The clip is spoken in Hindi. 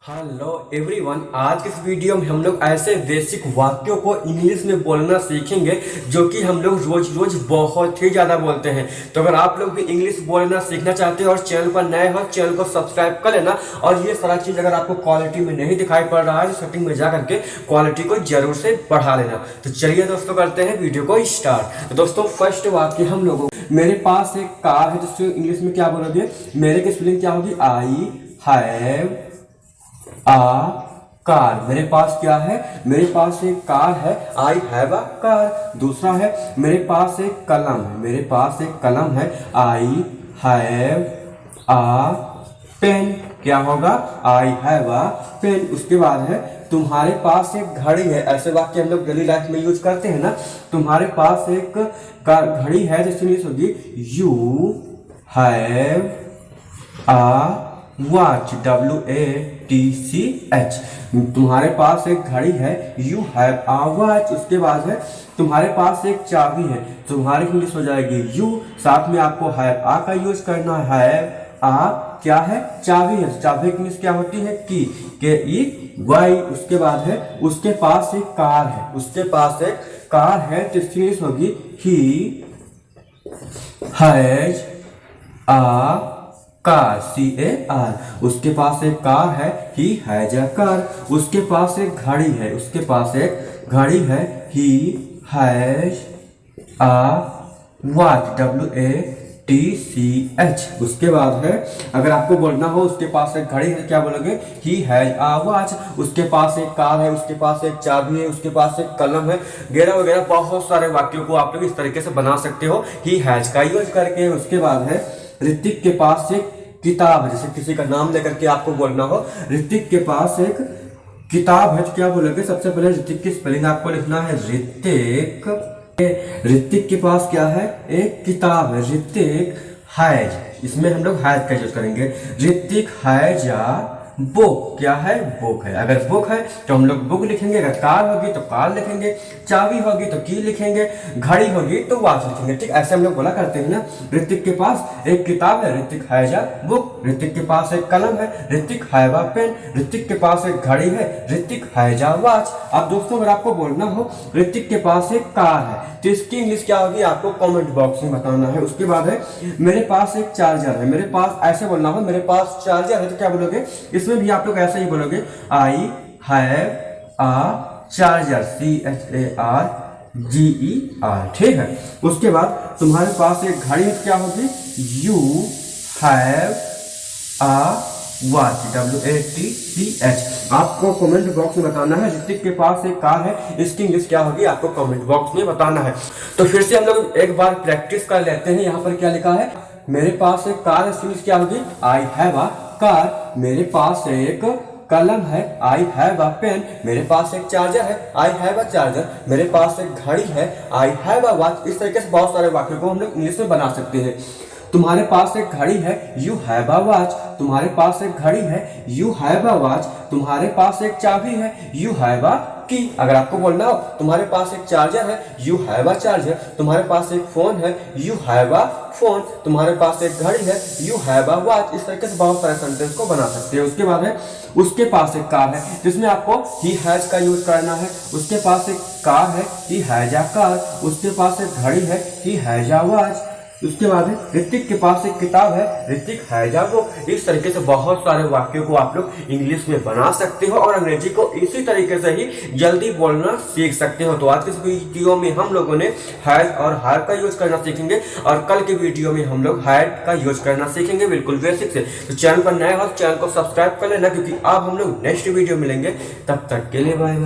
हेलो एवरीवन, आज के इस वीडियो में हम लोग ऐसे बेसिक वाक्यों को इंग्लिश में बोलना सीखेंगे जो कि हम लोग रोज रोज बहुत ही ज़्यादा बोलते हैं। तो अगर आप लोग भी इंग्लिश बोलना सीखना चाहते हो और चैनल पर नए हो, चैनल को सब्सक्राइब कर लेना। और ये सारा चीज़ अगर आपको क्वालिटी में नहीं दिखाई पड़ रहा है तो सेटिंग में जा करके क्वालिटी को जरूर से बढ़ा लेना। तो चलिए दोस्तों, करते हैं वीडियो को स्टार्ट। तो दोस्तों, फर्स्ट वाक्य हम लोगों मेरे पास एक कार है, तो इंग्लिश में क्या बोलोगे? मेरे की स्पेलिंग क्या होगी? I have a car. मेरे पास क्या है? मेरे पास एक कार है, आई हैव अ कार। दूसरा है मेरे पास एक कलम है, मेरे पास एक कलम है, आई हैव अ पेन। क्या होगा? I have a pen. उसके बाद है तुम्हारे पास एक घड़ी है। ऐसे वाक्य हम लोग डेली लाइफ में यूज करते हैं ना। तुम्हारे पास एक घड़ी है, तो इंग्लिश होगी you have a watch, WATCH। तुम्हारे पास एक घड़ी है, यू हैव अ वॉच। उसके बाद है तुम्हारे पास एक चाबी है, तुम्हारी इंग्लिश हो जाएगी यू, साथ में आपको हैव आ का यूज करना है। आ क्या है? चाबी है। चाबी की इंग्लिश क्या होती है? की, KEY। उसके बाद है उसके पास एक कार है, उसके पास एक कार है, तो इसकी इंग्लिश होगी he has a car, CAR। उसके पास एक कार है, ही हैज अ कार। उसके पास एक घड़ी है, उसके पास एक घड़ी है, he has a watch, WATCH। उसके बाद है अगर आपको बोलना हो उसके पास एक घड़ी है, क्या बोलोगे? He has a watch. उसके पास एक कार है, उसके पास एक चाबी है, उसके पास एक कलम है, वगैरह वगैरह बहुत सारे वाक्यों को आप लोग इस तरीके से बना सकते हो ही हैज का यूज करके। उसके बाद है ऋतिक के पास एक किताब है। जैसे किसी का नाम लेकर के आपको बोलना हो, ऋतिक के पास एक किताब है, तो क्या बोलोगे? सबसे पहले ऋतिक की स्पेलिंग आपको लिखना है ऋतिक। ऋतिक के पास क्या है? एक किताब है, ऋतिक हैज। इसमें हम लोग हैज का यूज करेंगे। Hrithik has a book. क्या है? बुक है। अगर बुक है तो हम लोग बुक लिखेंगे, अगर कार होगी तो कार लिखेंगे, चाबी होगी तो की लिखेंगे, घड़ी होगी तो वॉच लिखेंगे। ठीक, ऐसे हम लोग बोला करते हैं ना। ऋतिक के पास एक किताब है, Hrithik has a book. Hrithik के पास एक कलम है, Hrithik have a pen. Hrithik के पास एक घड़ी है, ऋतिक हैज अ वॉच। अब दोस्तों, अगर आपको बोलना हो ऋतिक के पास एक कार है, तो इसकी इंग्लिश क्या होगी आपको कमेंट बॉक्स में बताना है। उसके बाद है मेरे पास एक चार्जर है, मेरे पास ऐसे बोलना हो मेरे पास चार्जर है, तो क्या बोलोगे? इसमें भी आप लोग ऐसे ही बोलोगे, आई हैव अ चार्जर, CHARGER। ठीक है। उसके बाद तुम्हारे पास एक घड़ी है, क्या होगी? You have a watch, WATCH। आपको कमेंट बॉक्स में बताना है। ऋतिक के पास एक कार है, इसकी इंग्लिश क्या होगी आपको कमेंट बॉक्स में बताना है। तो फिर से हम लोग एक बार प्रैक्टिस कर लेते हैं। यहाँ पर क्या लिखा है? मेरे पास एक कार है, इसकी इंग्लिश क्या होगी? I have a car. मेरे पास एक कलम है, आई हैव अ पेन। मेरे पास एक चार्जर है, आई हैव अ चार्जर। मेरे पास एक घड़ी है, आई हैव अ वॉच। इस तरीके से बहुत सारे वाक्यों को हम लोग इंग्लिश में बना सकते हैं। तुम्हारे पास एक घड़ी है, यू हैव अ वॉच। तुम्हारे पास एक घड़ी है, यू हैव अ वॉच। तुम्हारे पास एक चाबी है, यू हैव अ की। अगर आपको बोलना हो तुम्हारे पास एक चार्जर है, यू हैव अ चार्जर। तुम्हारे पास एक फोन है, यू हैव अ फोन। तुम्हारे पास एक घड़ी है, यू हैव अ वॉच। इस तरीके से बहुत सारे सेंटेंस को बना सकते हैं। उसके बाद है उसके पास एक कार है, जिसमें आपको ही हैज का यूज करना है। उसके पास एक कार है, ही हैज अ कार। उसके पास एक घड़ी है, ही हैज अ वॉच। उसके बाद है ऋतिक के पास एक किताब है, ऋतिक हैज अ बुक। इस तरीके से बहुत सारे वाक्यों को आप लोग इंग्लिश में बना सकते हो और अंग्रेजी को इसी तरीके से ही जल्दी बोलना सीख सकते हो। तो आज के इस वीडियो में हम लोगों ने हैज और हैव का यूज करना सीखेंगे और कल के वीडियो में हम लोग हैड का यूज करना सीखेंगे, बिल्कुल बेसिक से। तो चैनल पर नए हो, चैनल को सब्सक्राइब कर लेना, क्योंकि अब हम लोग नेक्स्ट वीडियो मिलेंगे। तब तक के लिए बाय बाय।